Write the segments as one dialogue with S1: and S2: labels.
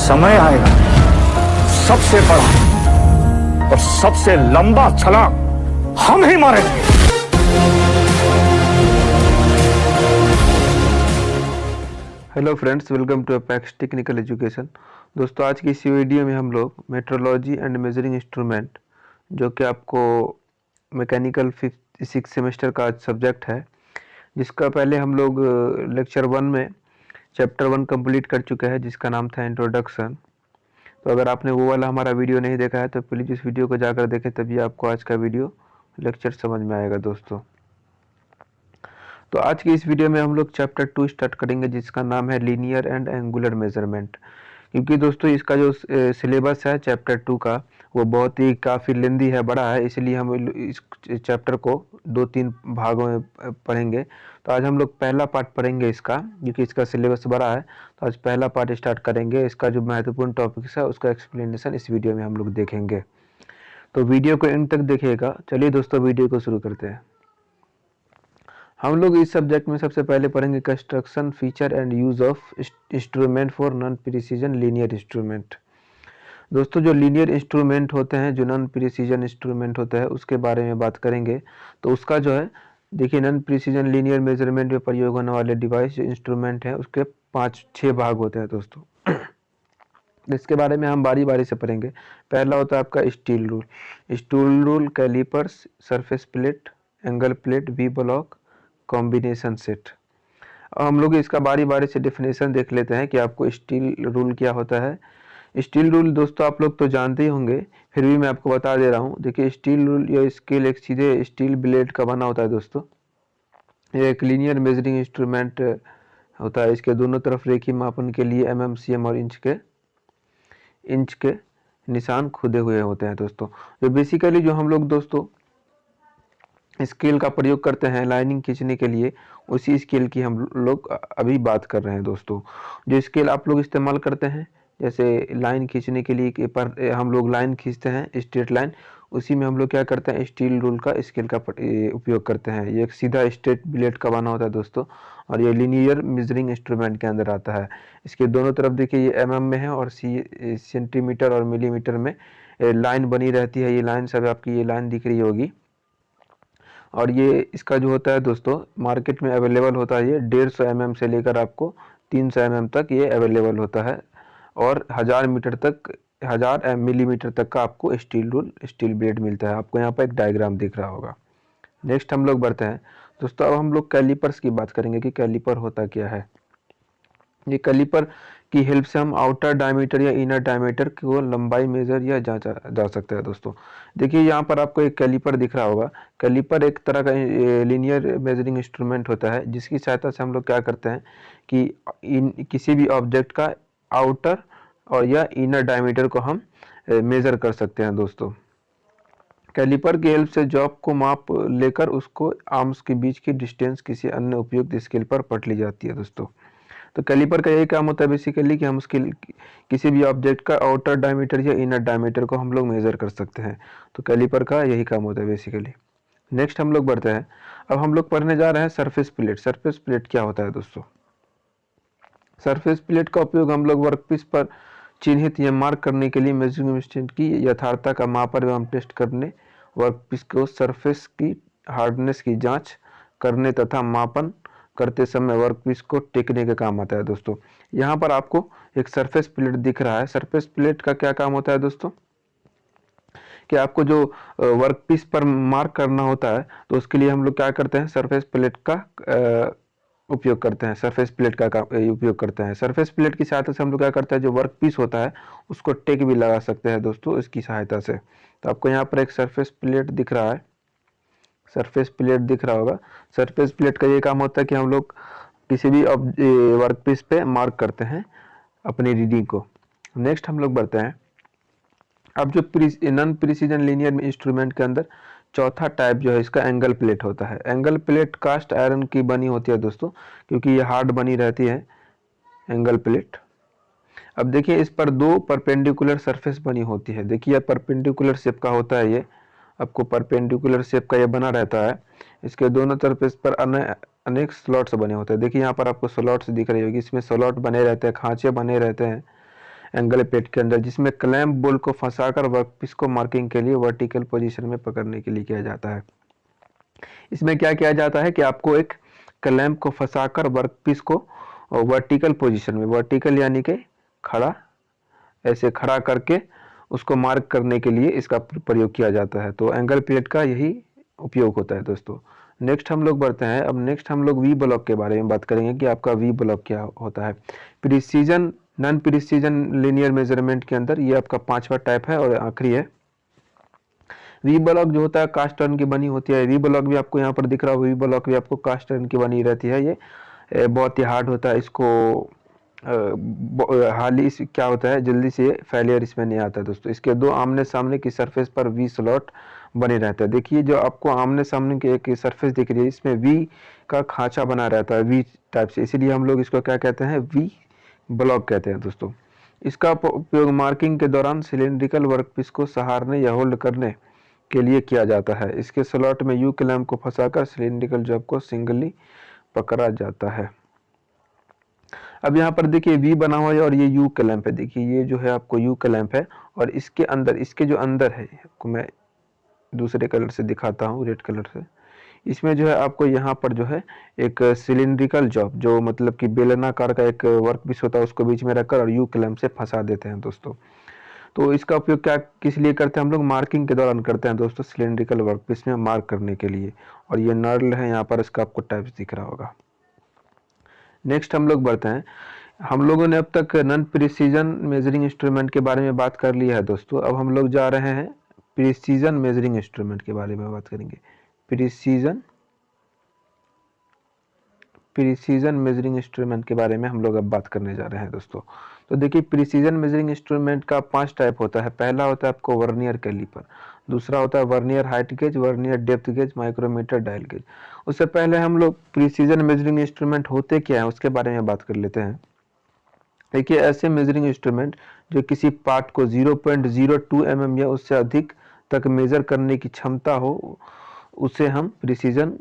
S1: समय आएगा, सबसे बड़ा और सबसे लंबा छलांग हम ही मारेंगे।
S2: Hello friends, welcome to Apex technical education. दोस्तों, आज की इस वीडियो में हम लोग मेट्रोलॉजी एंड मेजरिंग इंस्ट्रूमेंट, जो कि आपको मैकेनिकल सिक्स सेमेस्टर का सब्जेक्ट है, जिसका पहले हम लोग लेक्चर 1 में चैप्टर 1 कंप्लीट कर चुके हैं, जिसका नाम था इंट्रोडक्शन। तो अगर आपने वो वाला हमारा वीडियो नहीं देखा है तो प्लीज़ इस वीडियो को जाकर देखें, तभी आपको आज का वीडियो लेक्चर समझ में आएगा दोस्तों। तो आज की इस वीडियो में हम लोग चैप्टर 2 स्टार्ट करेंगे, जिसका नाम है लीनियर एंड एंगुलर मेजरमेंट। क्योंकि दोस्तों इसका जो सिलेबस है चैप्टर 2 का, वो बहुत ही काफ़ी लेंदी है, बड़ा है, इसलिए हम इस चैप्टर को 2-3 भागों में पढ़ेंगे। तो आज हम लोग पहला पार्ट पढ़ेंगे इसका, क्योंकि इसका सिलेबस बड़ा है। तो आज पहला पार्ट स्टार्ट करेंगे। इसका जो महत्वपूर्ण टॉपिक्स है उसका एक्सप्लेनेशन इस वीडियो में हम लोग देखेंगे। तो वीडियो को एंड तक देखिएगा। चलिए दोस्तों, वीडियो को शुरू करते हैं। हम लोग इस सब्जेक्ट में सबसे पहले पढ़ेंगे construction, feature and use of instrument for non precision linear instrument. दोस्तों, जो लीनियर इंस्ट्रूमेंट होते हैं, जो नॉन प्रिसीजन इंस्ट्रूमेंट होता है, उसके बारे में बात करेंगे। तो उसका जो है, देखिए, नॉन प्रिसीजन लीनियर मेजरमेंट में प्रयोग होने वाले डिवाइस जो इंस्ट्रूमेंट है, उसके 5-6 भाग होते हैं दोस्तों। इसके बारे में हम बारी बारी से पढ़ेंगे। पहला होता है आपका steel rule. Steel rule, callipers, surface plate, angle plate, V block, combination set. अब हम लोग इसका बारी बारी से डेफिनेशन देख लेते हैं कि आपको स्टील रूल क्या होता है। स्टील रूल दोस्तों आप लोग तो जानते ही होंगे, फिर भी मैं आपको बता दे रहा हूँ। देखिए, स्टील रूल या स्केल एक सीधे स्टील ब्लेड का बना होता है दोस्तों। ये एक लीनियर मेजरिंग इंस्ट्रूमेंट होता है। इसके दोनों तरफ रेखी मापन के लिए mm, cm और इंच के निशान खुदे हुए होते हैं दोस्तों। जो बेसिकली जो हम लोग दोस्तों स्केल का प्रयोग करते हैं लाइनिंग खींचने के लिए, उसी स्केल की हम लोग अभी बात कर रहे हैं दोस्तों। जो स्केल आप लोग इस्तेमाल करते हैं, जैसे लाइन खींचने के लिए पर हम लोग लाइन खींचते हैं स्ट्रेट लाइन, उसी में हम लोग क्या करते हैं, स्टील रूल का स्केल का उपयोग करते हैं। ये एक सीधा स्ट्रेट ब्लेड का बना होता है दोस्तों, और ये लीनियर मेजरिंग इंस्ट्रूमेंट के अंदर आता है। इसके दोनों तरफ देखिए, ये mm में है और सेंटीमीटर और मिलीमीटर में लाइन बनी रहती है। ये लाइन सब आपकी, ये लाइन दिख रही होगी। और ये इसका जो होता है दोस्तों, मार्केट में अवेलेबल होता है। ये 150 mm से लेकर आपको 300 mm तक ये अवेलेबल होता है, और 1000 मिलीमीटर तक का आपको स्टील ब्लेड मिलता है। आपको यहाँ पर एक डायग्राम दिख रहा होगा। नेक्स्ट हम लोग बढ़ते हैं दोस्तों। अब हम लोग कैलिपर्स की बात करेंगे कि कैलिपर होता क्या है। ये कैलिपर की हेल्प से हम आउटर डायमीटर या इनर डायमीटर को लंबाई मेजर या जांचा जा सकता है दोस्तों। देखिए, यहाँ पर आपको एक कैलिपर दिख रहा होगा। कैलिपर एक तरह का लीनियर मेजरिंग इंस्ट्रूमेंट होता है, जिसकी सहायता से हम लोग क्या करते हैं कि किसी भी ऑब्जेक्ट का आउटर और या इनर डायमीटर को हम मेजर कर सकते हैं दोस्तों। कैलिपर की हेल्प से जॉब को माप लेकर उसको आर्म्स के बीच की डिस्टेंस किसी अन्य उपयुक्त स्केल पर पढ़ ली जाती है दोस्तों। तो कैलिपर का यही काम होता है बेसिकली कि हम उसके किसी भी ऑब्जेक्ट का आउटर डायमीटर या इनर डायमीटर को हम लोग मेजर कर सकते हैं। तो कैलिपर का यही काम होता है बेसिकली। नेक्स्ट हम लोग बढ़ते हैं। अब हम लोग पढ़ने जा रहे हैं सरफेस प्लेट। सरफेस प्लेट क्या होता है दोस्तों? सरफेस प्लेट का उपयोग हम लोग वर्कपीस पर चिन्हित या मार्क करने के लिए मेजरिंग इंस्ट्रूमेंट की यथार्थता का मापन एवं टेस्ट करने, वर्कपीस को सरफेस की हार्डनेस की जांच करने तथा मापन करते समय वर्कपीस को टेकने का काम आता है दोस्तों। यहाँ पर आपको एक सरफेस प्लेट दिख रहा है। सरफेस प्लेट का क्या काम होता है दोस्तों? कि आपको जो वर्कपीस पर मार्क करना होता है, तो उसके लिए हम लोग क्या करते हैं, सरफेस प्लेट का उपयोग करते हैं। सरफेस प्लेट का उपयोग करते हैं। सरफेस प्लेट की सहायता से हम लोग क्या करते हैं, जो वर्क पीस होता है उसको टेक भी लगा सकते हैं दोस्तों इसकी सहायता से। तो आपको यहाँ पर एक सरफेस प्लेट दिख रहा है, सरफेस प्लेट दिख रहा होगा। सरफेस प्लेट का ये काम होता है कि हम लोग किसी भी वर्क पीस पे मार्क करते हैं अपनी रीडिंग को। नेक्स्ट हम लोग बढ़ते हैं। अब जो नॉन प्रिसीजन लीनियर इंस्ट्रूमेंट के अंदर चौथा टाइप जो है, इसका एंगल प्लेट होता है। एंगल प्लेट कास्ट आयरन की बनी होती है दोस्तों, क्योंकि ये हार्ड बनी रहती है एंगल प्लेट। अब देखिए, इस पर 2 परपेंडिकुलर सरफेस बनी होती है। देखिए, परपेंडिकुलर शेप का होता है ये, आपको परपेंडिकुलर शेप का ये बना रहता है। इसके दोनों तरफ इस पर अनेक स्लॉट्स बने होते हैं। देखिए, यहाँ पर आपको स्लॉट्स दिख रही होगी, इसमें स्लॉट बने रहते हैं, खांचे बने रहते हैं। एंगल प्लेट के अंदर, जिसमें क्लैंप बोल्ट को फंसाकर वर्कपीस को मार्किंग के लिए वर्टिकल पोजीशन में पकड़ने के लिए किया जाता है। इसमें क्या किया जाता है कि आपको एक क्लैंप को फंसाकर वर्कपीस को वर्टिकल पोजीशन में, वर्टिकल यानी कि खड़ा, ऐसे खड़ा करके उसको मार्क करने के लिए इसका प्रयोग किया जाता है। तो एंगल प्लेट का यही उपयोग होता है दोस्तों। नेक्स्ट हम लोग बढ़ते हैं। अब नेक्स्ट हम लोग वी ब्लॉक के बारे में बात करेंगे कि आपका वी ब्लॉक क्या होता है। Precision, non precision linear measurement के अंदर ये आपका 5वां टाइप है और आखिरी है। वी ब्लॉक जो होता है कास्ट आयरन की बनी होती है। वी ब्लॉक भी आपको यहाँ पर दिख रहा है, वी ब्लॉक भी आपको कास्ट आयरन की बनी रहती है। ये बहुत ही हार्ड होता है, इसको हाल ही क्या होता है, जल्दी से फेलियर इसमें नहीं आता दोस्तों। इसके दो आमने सामने की सरफेस पर वी स्लॉट बने रहता है। देखिए जो आपको आमने सामने की एक सरफेस दिख रही है, इसमें वी का खांचा बना रहता है वी टाइप से, इसीलिए हम लोग इसको क्या कहते हैं, वी ब्लॉक कहते हैं दोस्तों। इसका उपयोग मार्किंग के दौरान सिलेंड्रिकल वर्कपीस को सहारने या होल्ड करने के लिए किया जाता है। इसके स्लॉट में यू क्लैंप को फंसाकर सिलेंड्रिकल जॉब को सिंगली पकड़ा जाता है। अब यहाँ पर देखिए वी बना हुआ है और ये यू क्लैंप है। देखिए ये जो है आपको यू क्लैंप है और इसके अंदर, इसके जो अंदर है, आपको मैं दूसरे कलर से दिखाता हूँ, रेड कलर से। इसमें जो है आपको यहाँ पर जो है एक सिलिंड्रिकल जॉब, जो मतलब कि बेलनाकार का एक वर्क पीस होता है, उसको बीच में रखकर और यू क्लैंप से फंसा देते हैं दोस्तों। तो इसका उपयोग क्या किस लिए करते हैं हम लोग, मार्किंग के दौरान करते हैं दोस्तों, सिलिंड्रिकल वर्क पीस में मार्क करने के लिए। और ये नर्ल है यहाँ पर, इसका आपको टाइप्स दिख रहा होगा। नेक्स्ट हम लोग बढ़ते हैं। हम लोगों ने अब तक नॉन प्रिसीजन मेजरिंग इंस्ट्रूमेंट के बारे में बात कर लिया है दोस्तों। अब हम लोग जा रहे हैं प्रिसीजन मेजरिंग इंस्ट्रूमेंट के बारे में बात करेंगे। प्रिसीजन मेजरिंग इंस्ट्रूमेंट के बारे में हम लोग अब बात करने जा रहे हैं दोस्तों। तो देखिए प्रिसीजन मेजरिंग इंस्ट्रूमेंट का 5 टाइप होता है। पहला होता है आपको वर्नियर कैलिपर, दूसरा होता है vernier height gauge, vernier depth gauge, micrometer, dial gauge. उससे पहले हम लोग प्रिसीजन मेजरिंग इंस्ट्रूमेंट होते क्या है उसके बारे में बात कर लेते हैं। देखिए ऐसे मेजरिंग इंस्ट्रूमेंट जो किसी पार्ट को 0.02 mm या उससे अधिक तक मेजर करने की क्षमता हो, उसे हम प्रिसीजन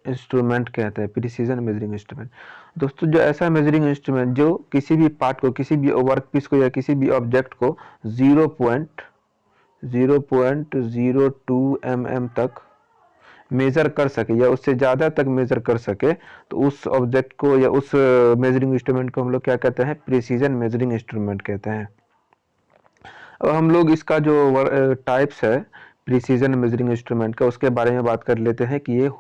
S2: इंस्ट्रूमेंट कहते हैं, प्रिसीजन मेजरिंग इंस्ट्रूमेंट। दोस्तों जो ऐसा मेजरिंग इंस्ट्रूमेंट जो किसी भी पार्ट को, किसी भी वर्क पीस को या किसी भी ऑब्जेक्ट को 0.02 mm तक मेजर कर सके या उससे ज़्यादा तक मेजर कर सके, तो उस ऑब्जेक्ट को या उस मेजरिंग इंस्ट्रूमेंट को हम लोग क्या कहते हैं, प्रिसीजन मेजरिंग इंस्ट्रूमेंट कहते हैं। अब हम लोग इसका जो टाइप्स है प्रिसीजन मेजरिंग इंस्ट्रूमेंट का, उसके बारे में बात कर लेते हैं कि ये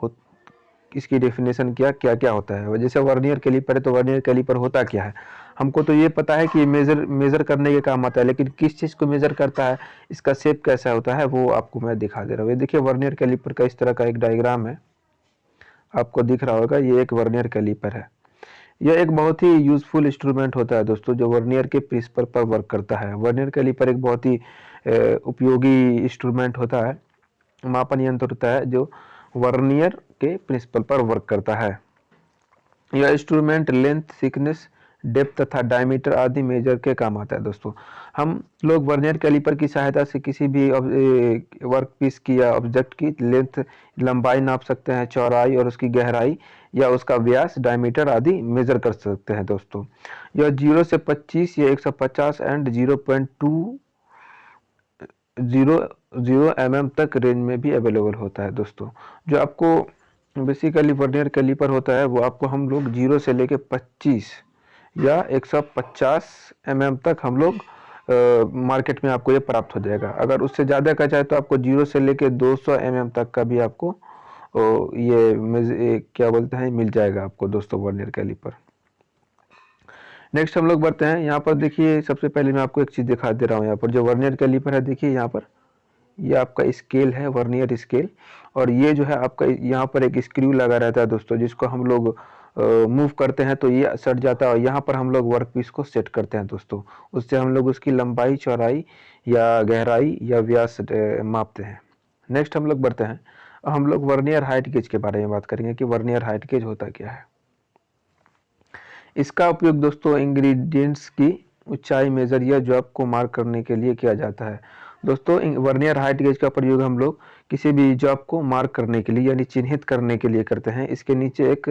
S2: इसकी डेफिनेशन क्या क्या होता है। जैसे वर्नियर कैलिपर है, तो वर्नियर कैलिपर होता क्या है, हमको तो ये पता है कि मेजर करने के काम आता है, लेकिन किस चीज़ को मेजर करता है, इसका शेप कैसा होता है, वो आपको मैं दिखा दे रहा हूँ। ये देखिए वर्नियर कैलिपर का इस तरह का एक डायग्राम है, आपको दिख रहा होगा, ये एक वर्नियर कैलिपर है। यह एक बहुत ही यूजफुल इंस्ट्रूमेंट होता है दोस्तों, जो वर्नियर के प्रिंसिपल पर वर्क करता है। वर्नियर कैलिपर एक बहुत ही उपयोगी इंस्ट्रूमेंट होता है, मापन यंत्र होता है जो वर्नियर के प्रिंसिपल पर वर्क करता है। यह इंस्ट्रूमेंट लेंथ, थिकनेस, डेप्थ तथा डायमीटर आदि मेजर के काम आता है दोस्तों। हम लोग वर्नियर कैलिपर की सहायता से किसी भी वर्क पीस की या ऑब्जेक्ट की लेंथ, लंबाई नाप सकते हैं, चौड़ाई और उसकी गहराई या उसका व्यास, डायमीटर आदि मेजर कर सकते हैं दोस्तों। यह 0 से 25 या 150 एंड 0.20 mm तक रेंज में भी अवेलेबल होता है दोस्तों। जो आपको बेसिकली वर्नियर कैलिपर होता है, वो आपको हम लोग 0 से लेके 25 या 150 mm तक हम लोग मार्केट में आपको ये प्राप्त हो जाएगा। अगर उससे ज़्यादा का चाहे तो आपको 0 से लेके 200 mm तक का भी आपको ये क्या बोलते हैं मिल जाएगा आपको दोस्तों वर्नियर कैलिपर। नेक्स्ट हम लोग बढ़ते हैं। यहाँ पर देखिए सबसे पहले मैं आपको एक चीज़ दिखा दे रहा हूँ। यहाँ पर जो वर्नियर कैलिपर है, देखिए यहाँ पर ये आपका स्केल है, वर्नियर स्केल, और ये जो है आपका यहाँ पर एक स्क्रू लगा रहता है दोस्तों, जिसको हम लोग मूव करते हैं तो ये सट जाता है और यहाँ पर हम लोग वर्क पीस को सेट करते हैं दोस्तों। उससे हम लोग उसकी लंबाई, चौड़ाई या गहराई या व्यास मापते हैं। नेक्स्ट हम लोग बढ़ते हैं। हम लोग वर्नियर हाइट गेज के बारे में बात करेंगे कि वर्नियर हाइट गेज होता क्या है। इसका उपयोग दोस्तों इंग्रेडिएंट्स की ऊंचाई मेजर या जॉब को मार्क करने के लिए किया जाता है। दोस्तों वर्नियर हाइट गेज का प्रयोग हम लोग किसी भी जॉब को मार्क करने के लिए यानी चिन्हित करने के लिए करते हैं। इसके नीचे एक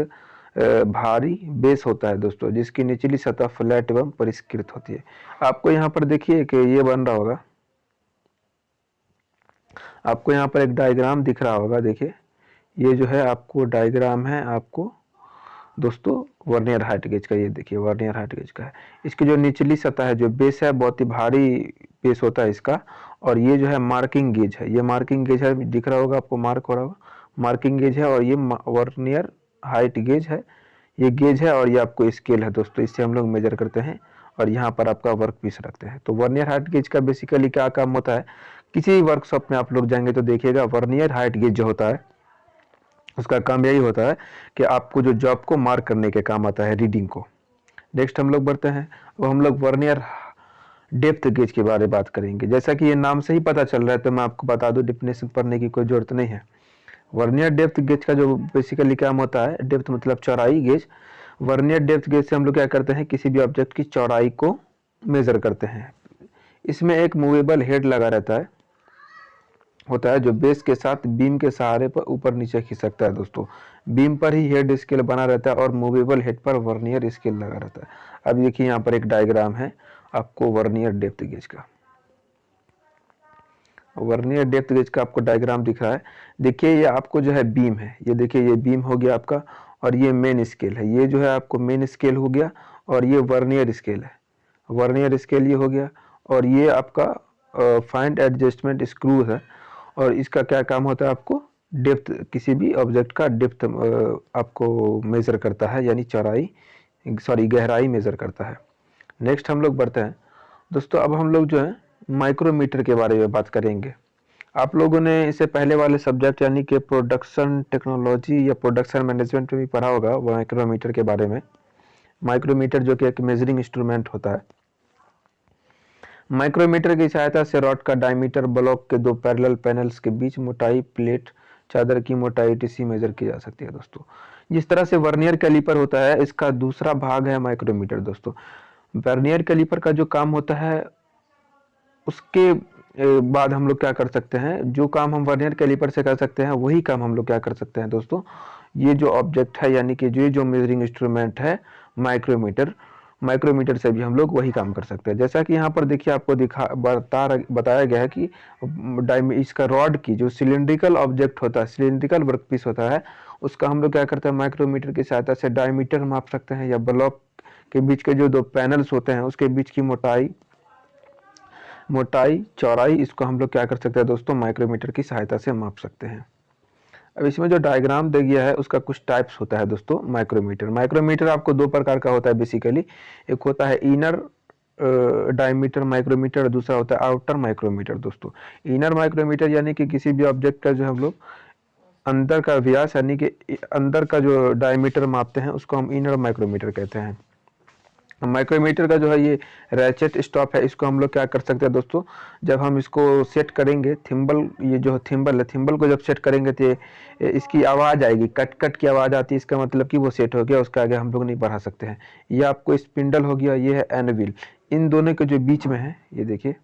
S2: भारी बेस होता है दोस्तों, जिसकी निचली सतह फ्लैट एवं परिष्कृत होती है। आपको यहाँ पर देखिए कि ये बन रहा होगा, आपको यहाँ पर एक डायग्राम दिख रहा होगा। देखिए ये जो है आपको डायग्राम है आपको दोस्तों वर्नियर हाइट गेज का। ये देखिए वर्नियर हाइट गेज का है। इसकी जो निचली सतह है, जो बेस है, बहुत ही भारी बेस होता है इसका। और ये जो है मार्किंग गेज है, ये मार्किंग गेज है, दिख रहा होगा आपको, मार्क हो रहा होगा, मार्किंग गेज है। और ये वर्नियर हाइट गेज है, ये गेज है। और ये आपको स्केल है दोस्तों, इससे हम लोग मेजर करते हैं। और यहाँ पर आपका वर्क पीस रखते हैं। तो वर्नियर हाइट गेज का बेसिकली क्या काम होता है, किसी वर्कशॉप में आप लोग जाएंगे तो देखिएगा, वर्नियर हाइट गेज जो होता है उसका काम यही होता है कि आपको जो जॉब को मार्क करने के काम आता है, रीडिंग को। नेक्स्ट हम लोग बढ़ते हैं, अब हम लोग वर्नियर डेप्थ गेज के बारे में बात करेंगे। जैसा कि ये नाम से ही पता चल रहा है, तो मैं आपको बता दूं, डेफिनेशन पढ़ने की कोई जरूरत नहीं है। वर्नियर डेप्थ गेज का जो बेसिकली काम होता है, डेप्थ मतलब चौड़ाई गेज। वर्नियर डेप्थ गेज से हम लोग क्या करते हैं, किसी भी ऑब्जेक्ट की चौड़ाई को मेजर करते हैं। इसमें एक मूवेबल हेड लगा रहता है, होता है, जो बेस के साथ बीम के सहारे पर ऊपर नीचे खिसकता है दोस्तों। बीम पर ही हेड स्केल बना रहता है और मूवेबल हेड पर वर्नियर स्केल लगा रहता है। अब देखिए यहाँ पर एक डायग्राम है आपको वर्नियर डेप्थ गेज का। वर्नियर डेप्थ गेज का आपको डायग्राम दिख रहा है। देखिए ये आपको जो है बीम है, ये देखिए ये बीम हो गया आपका, और ये मेन स्केल है। ये जो है आपको मेन स्केल हो गया, और ये वर्नियर स्केल है, वर्नियर स्केल ये हो गया। और ये आपका फाइंड एडजस्टमेंट स्क्रू है। और इसका क्या काम होता है, आपको डेप्थ, किसी भी ऑब्जेक्ट का डेप्थ आपको मेजर करता है, यानी चौड़ाई, सॉरी गहराई मेजर करता है। नेक्स्ट हम लोग बढ़ते हैं दोस्तों, अब हम लोग जो है माइक्रोमीटर के बारे में बात करेंगे। आप लोगों ने इससे पहले वाले सब्जेक्ट यानी कि प्रोडक्शन टेक्नोलॉजी या प्रोडक्शन मैनेजमेंट में भी पढ़ा होगा माइक्रोमीटर के बारे में। माइक्रोमीटर जो कि एक मेजरिंग इंस्ट्रूमेंट होता है। माइक्रोमीटर की सहायता से रॉड का डायमीटर, ब्लॉक के दो पैरेलल पैनल्स के बीच मोटाई, प्लेट, चादर की मोटाई etc मेजर की जा सकती है दोस्तों। जिस तरह से वर्नियर कैलिपर होता है, इसका दूसरा भाग है माइक्रोमीटर दोस्तों। वर्नियर कैलिपर का जो काम होता है, उसके बाद हम लोग क्या कर सकते हैं, जो काम हम वर्नियर कैलिपर से कर सकते हैं वही काम हम लोग क्या कर सकते हैं दोस्तों, ये जो ऑब्जेक्ट है यानी कि जो मेजरिंग इंस्ट्रूमेंट है माइक्रोमीटर, माइक्रोमीटर से भी हम लोग वही काम कर सकते हैं। जैसा कि यहाँ पर देखिए आपको बताया गया है कि इसका रॉड की जो सिलिंड्रिकल ऑब्जेक्ट होता है, सिलिंड्रिकल वर्कपीस होता है, उसका हम लोग क्या करते हैं, माइक्रोमीटर की सहायता से डायमीटर माप सकते हैं, या ब्लॉक के बीच के जो दो पैनल्स होते हैं उसके बीच की मोटाई चौड़ाई, इसको हम लोग क्या कर सकते हैं दोस्तों, माइक्रोमीटर की सहायता से माप सकते हैं। अब इसमें जो डायग्राम दे गया है उसका कुछ टाइप्स होता है दोस्तों माइक्रोमीटर। माइक्रोमीटर आपको दो प्रकार का होता है बेसिकली, एक होता है इनर डायमीटर माइक्रोमीटर, और दूसरा होता है आउटर माइक्रोमीटर दोस्तों। इनर माइक्रोमीटर यानी कि किसी भी ऑब्जेक्ट का जो हम लोग अंदर का व्यास यानी कि अंदर का जो डायमीटर मापते हैं उसको हम इनर माइक्रोमीटर कहते हैं। माइक्रोमीटर का जो है ये रैचेट स्टॉप है, इसको हम लोग क्या कर सकते हैं दोस्तों, जब हम इसको सेट करेंगे, थिम्बल, ये जो थिम्बल है, थिम्बल को जब सेट करेंगे तो इसकी आवाज़ आएगी, कट कट की आवाज़ आती है, इसका मतलब कि वो सेट हो गया, उसका आगे हम लोग नहीं बढ़ा सकते हैं। ये आपको स्पिंडल हो गया, ये है एनविल। इन दोनों के जो बीच में है, ये देखिए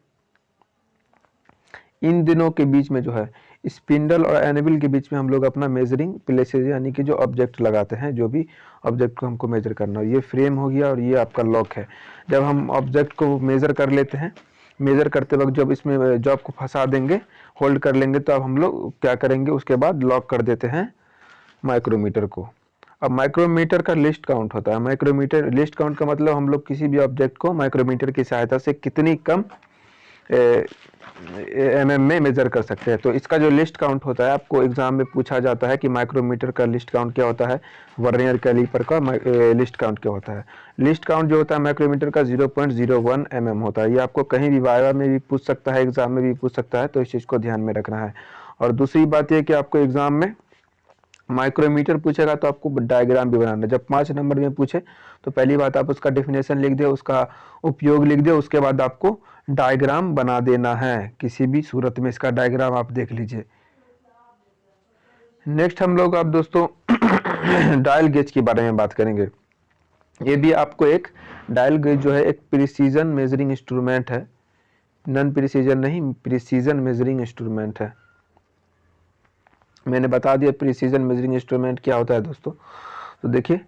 S2: इन दिनों के बीच में जो है स्पिंडल और एनविल के बीच में हम लोग अपना मेजरिंग प्लेसेस यानी कि जो ऑब्जेक्ट लगाते हैं, जो भी ऑब्जेक्ट को हमको मेजर करना हो। ये फ्रेम हो गया और ये आपका लॉक है। जब हम ऑब्जेक्ट को मेजर कर लेते हैं, मेजर करते वक्त जब इसमें जॉब को फंसा देंगे, होल्ड कर लेंगे, तो अब हम लोग क्या करेंगे, उसके बाद लॉक कर देते हैं माइक्रोमीटर को। अब माइक्रोमीटर का लिस्ट काउंट होता है। माइक्रोमीटर लिस्ट काउंट का मतलब हम लोग किसी भी ऑब्जेक्ट को माइक्रोमीटर की सहायता से कितनी कम mm में मेजर कर सकते हैं। तो इसका जो लिस्ट काउंट होता है, आपको एग्जाम में पूछा जाता है कि माइक्रोमीटर का लिस्ट काउंट क्या होता है, वर्नियर कैलिपर का लिस्ट काउंट क्या होता है। लिस्ट काउंट जो होता है माइक्रोमीटर का 0.01 mm होता है। ये आपको कहीं भी वाइवा में भी पूछ सकता है, एग्जाम में भी पूछ सकता है, तो इस चीज़ को ध्यान में रखना है। और दूसरी बात यह कि आपको एग्जाम में माइक्रोमीटर पूछेगा तो आपको डायग्राम भी बनाना है। जब 5 नंबर में पूछे तो पहली बात आप उसका डेफिनेशन लिख दे, उसका उपयोग लिख दे, उसके बाद आपको डायग्राम बना देना है। किसी भी सूरत में इसका डायग्राम आप देख लीजिए। नेक्स्ट हम लोग अब दोस्तों डायल गेज के बारे में बात करेंगे। ये भी आपको एक डायल गेज जो है एक प्रिसीजन मेजरिंग इंस्ट्रूमेंट है, नॉन प्रिसीजन नहीं, प्रिसीजन मेजरिंग इंस्ट्रूमेंट है। मैंने बता दिया प्रिसीजन मेजरिंग इंस्ट्रूमेंट क्या होता है दोस्तों। तो देखिए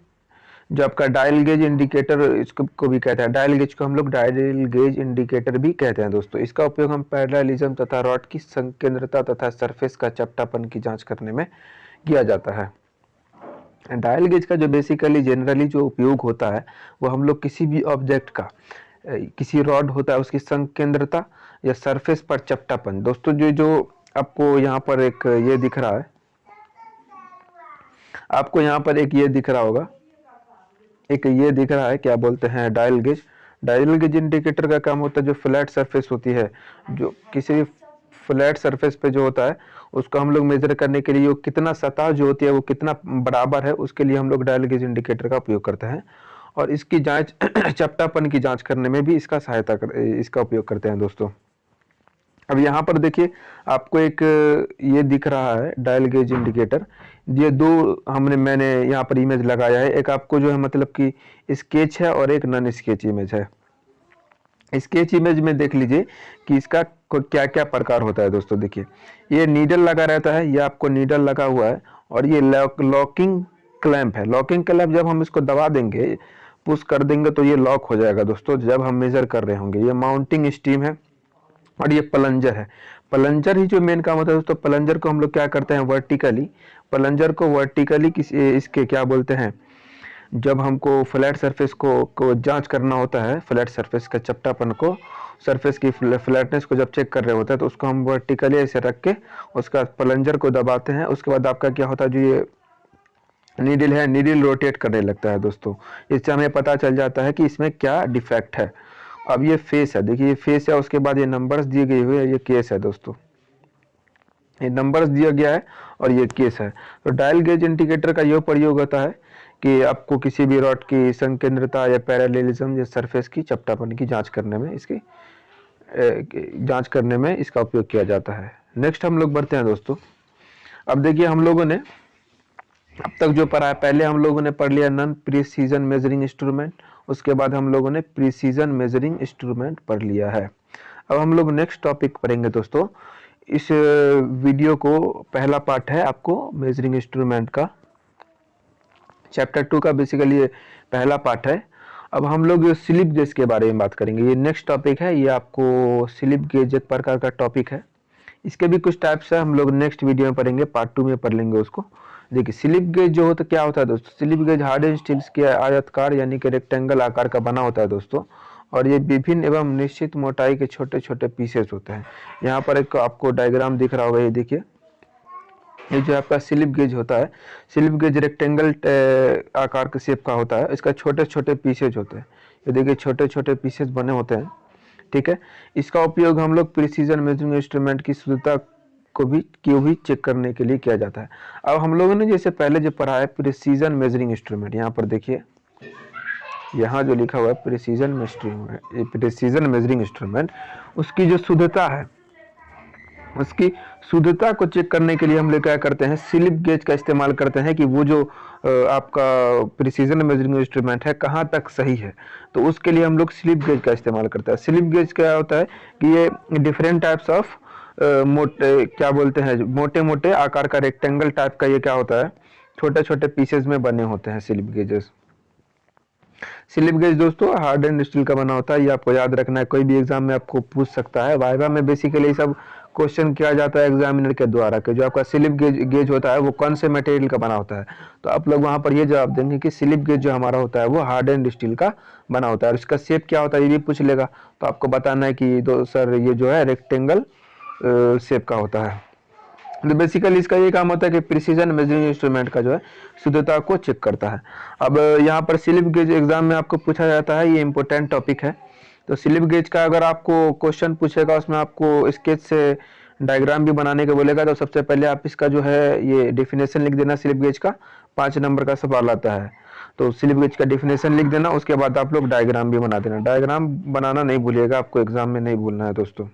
S2: जो आपका डायल गेज इंडिकेटर इसको को भी कहते हैं, डायल गेज को हम लोग डायल गेज इंडिकेटर भी कहते हैं दोस्तों। इसका उपयोग हम पैरेललिज्म तथा रॉड की संकेंद्रता तथा सरफेस का चपटापन की जांच करने में किया जाता है। डायल गेज का जो बेसिकली जनरली जो उपयोग होता है वो हम लोग किसी भी ऑब्जेक्ट का, किसी रॉड होता है उसकी संकेंद्रता या सरफेस पर चपटापन। दोस्तों जो आपको यहाँ पर एक ये दिख रहा है, आपको यहाँ पर एक ये दिख रहा होगा, एक ये दिख रहा है, क्या बोलते हैं, dial gauge. Dial gauge indicator का काम होता है जो फ्लैट सरफेस होती है, जो किसी भी फ्लैट सरफेस पे जो होता है उसको हम लोग मेजर करने के लिए, वो कितना सतह जो होती है वो कितना बराबर है, उसके लिए हम लोग डायल गेज इंडिकेटर का उपयोग करते हैं। और इसकी जांच चपटापन की जांच करने में भी इसका उपयोग करते हैं दोस्तों। अब यहाँ पर देखिए आपको एक ये दिख रहा है डायल गेज इंडिकेटर। ये मैंने यहाँ पर इमेज लगाया है, एक आपको जो है मतलब कि स्केच है और एक नॉन स्केच इमेज है। स्केच इमेज में देख लीजिए कि इसका क्या क्या प्रकार होता है दोस्तों। देखिए ये नीडल लगा रहता है, ये आपको नीडल लगा हुआ है, और ये लॉकिंग क्लैंप है। लॉकिंग क्लैंप जब हम इसको दबा देंगे, पुश कर देंगे तो ये लॉक हो जाएगा दोस्तों जब हम मेजर कर रहे होंगे। ये माउंटिंग स्टीम है और ये प्लंजर है। प्लंजर ही जो मेन काम होता है दोस्तों, प्लंजर को हम लोग क्या करते हैं वर्टिकली, प्लंजर को वर्टिकली इसके क्या बोलते हैं, जब हमको फ्लैट सरफेस को जांच करना होता है, फ्लैट सरफेस का चपटापन को, सरफेस की फ्लैटनेस को जब चेक कर रहे होते हैं तो उसको हम वर्टिकली ऐसे रख के उसका प्लंजर को दबाते हैं। उसके बाद आपका क्या होता है, जो ये नीडल है, नीडल रोटेट करने लगता है दोस्तों। इससे हमें पता चल जाता है कि इसमें क्या डिफेक्ट है। अब ये फेस है, देखिए ये फेस है, उसके बाद ये नंबर्स दिए गए हुए हैं, ये केस है दोस्तों, ये नंबर्स दिया गया है और ये केस है। तो डायल गेज इंडिकेटर का यह प्रयोग होता है कि आपको किसी भी रॉड की संकेंद्रता या पैरेललिज्म या सरफेस की चपटापन की जांच करने में इसका उपयोग किया जाता है। नेक्स्ट हम लोग बढ़ते हैं दोस्तों। अब देखिए हम लोगों ने अब तक जो पढ़ा है, पहले हम लोगों ने पढ़ लिया नॉन प्रिसीजन मेजरिंग इंस्ट्रूमेंट, उसके बाद हम लोगों ने प्रिसीजन मेजरिंग इंस्ट्रूमेंट पढ़ लिया है। अब हम लोग नेक्स्ट टॉपिक पढ़ेंगे दोस्तों। इस वीडियो को पहला पार्ट है आपको मेजरिंग इंस्ट्रूमेंट का, चैप्टर 2 का बेसिकली ये पहला पार्ट है। अब हम लोग स्लिप गेज के बारे में बात करेंगे, ये नेक्स्ट टॉपिक है। ये आपको स्लिप गेज एक प्रकार का टॉपिक है, इसके भी कुछ टाइप्स है, हम लोग नेक्स्ट वीडियो में पढ़ेंगे, पार्ट 2 में पढ़ लेंगे उसको। देखिए स्लिप गेज जो होता क्या होता है दोस्तों, स्लिप गेज हार्ड स्टील्स के आयताकार यानी कि रेक्टेंगल आकार का बना होता है दोस्तों, और ये विभिन्न एवं निश्चित मोटाई के छोटे छोटे पीसेस होते हैं। यहाँ पर एक आपको डायग्राम दिख रहा होगा, ये देखिए, ये जो आपका स्लिप गेज होता है, स्लिप गेज रेक्टेंगल आकार के शेप का होता है, इसका छोटे छोटे पीसेज होते हैं, ये देखिए छोटे छोटे पीसेज बने होते हैं, ठीक है। इसका उपयोग हम लोग प्रिसीजन मेजरिंग इंस्ट्रूमेंट की शुद्धता को भी चेक करने के लिए किया जाता है। अब हम लोगों ने जैसे पहले जो पढ़ा है प्रिसीजन मेजरिंग इंस्ट्रूमेंट, यहाँ पर देखिए यहाँ जो लिखा हुआ है प्रिसीजन मेजरिंग इंस्ट्रूमेंट, उसकी जो शुद्धता है, उसकी शुद्धता को चेक करने के लिए हम लोग क्या करते हैं, स्लिप गेज का इस्तेमाल करते हैं कि वो जो आपका प्रिसीजन मेजरिंग इंस्ट्रूमेंट है कहाँ तक सही है। तो उसके लिए हम लोग स्लिप गेज का इस्तेमाल करते हैं। स्लिप गेज क्या होता है कि ये डिफरेंट टाइप्स ऑफ क्या बोलते हैं, मोटे मोटे आकार का रेक्टेंगल टाइप का ये क्या होता है, छोटे छोटे पीसेज में बने होते हैं स्लिप गेजेस। स्लिप गेज दोस्तों हार्ड एंड स्टील का बना होता है, ये आपको याद रखना है, कोई भी एग्जाम में आपको पूछ सकता है। वाइवा में बेसिकली सब क्वेश्चन किया जाता है एग्जामिनर के द्वारा कि जो आपका स्लिप गेज होता है वो कौन से मटेरियल का बना होता है। तो आप लोग वहां पर ये जवाब देंगे कि स्लिप गेज जो हमारा होता है वो हार्ड एंड स्टील का बना होता है, और इसका शेप क्या होता है ये भी पूछ लेगा। तो आपको बताना है कि सर ये जो है रेक्टेंगल शेप का होता है। तो बेसिकली इसका ये काम होता है कि प्रिसीजन मेजरिंग इंस्ट्रूमेंट का जो है शुद्धता को चेक करता है। अब यहाँ पर स्लिप गेज एग्जाम में आपको पूछा जाता है, ये इंपॉर्टेंट टॉपिक है। तो स्लिप गेज का अगर आपको क्वेश्चन पूछेगा, उसमें आपको स्केच से डायग्राम भी बनाने के बोलेगा, तो सबसे पहले आप इसका जो है ये डेफिनेशन लिख देना। स्लिप गेज का 5 नंबर का सवाल आता है, तो स्लिप गेज का डेफिनेशन लिख देना, उसके बाद आप लोग डायग्राम भी बना देना। डायग्राम बनाना नहीं भूलिएगा, आपको एग्जाम में नहीं भूलना है दोस्तों।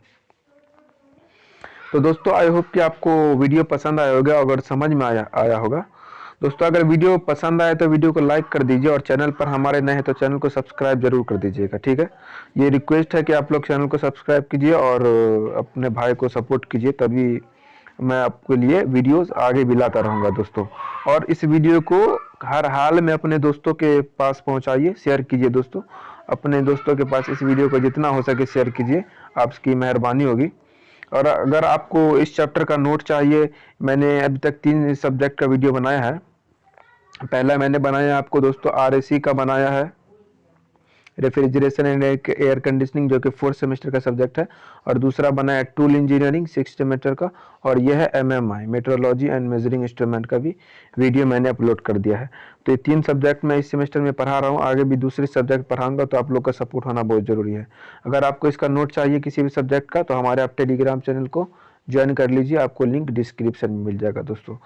S2: तो दोस्तों आई होप कि आपको वीडियो पसंद आया होगा, अगर समझ में आया होगा। दोस्तों अगर वीडियो पसंद आए तो वीडियो को लाइक कर दीजिए, और चैनल पर हमारे नए हैं तो चैनल को सब्सक्राइब जरूर कर दीजिएगा, ठीक है। ये रिक्वेस्ट है कि आप लोग चैनल को सब्सक्राइब कीजिए और अपने भाई को सपोर्ट कीजिए, तभी मैं आपके लिए वीडियोस आगे भी लाता रहूँगा दोस्तों। और इस वीडियो को हर हाल में अपने दोस्तों के पास पहुँचाइए, शेयर कीजिए दोस्तों। अपने दोस्तों के पास इस वीडियो को जितना हो सके शेयर कीजिए, आपकी मेहरबानी होगी। और अगर आपको इस चैप्टर का नोट चाहिए, मैंने अभी तक 3 सब्जेक्ट का वीडियो बनाया है। पहला मैंने बनाया आपको दोस्तों RAC का बनाया है, रेफ्रिजरेशन एंड एयर कंडीशनिंग, जो कि 4th सेमेस्टर का सब्जेक्ट है। और दूसरा बना है टूल इंजीनियरिंग 6th सेमेस्टर का। और यह है MMI, metrology and measuring instrument का भी वीडियो मैंने अपलोड कर दिया है। तो ये 3 सब्जेक्ट मैं इस सेमेस्टर में पढ़ा रहा हूँ, आगे भी दूसरे सब्जेक्ट पढ़ाऊंगा, तो आप लोग का सपोर्ट होना बहुत ज़रूरी है। अगर आपको इसका नोट चाहिए किसी भी सब्जेक्ट का, तो हमारे आप टेलीग्राम चैनल को ज्वाइन कर लीजिए, आपको लिंक डिस्क्रिप्शन में मिल जाएगा दोस्तों।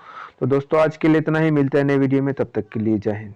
S2: तो दोस्तों आज के लिए इतना ही, मिलते हैं नए वीडियो में, तब तक के लिए जय हिंद।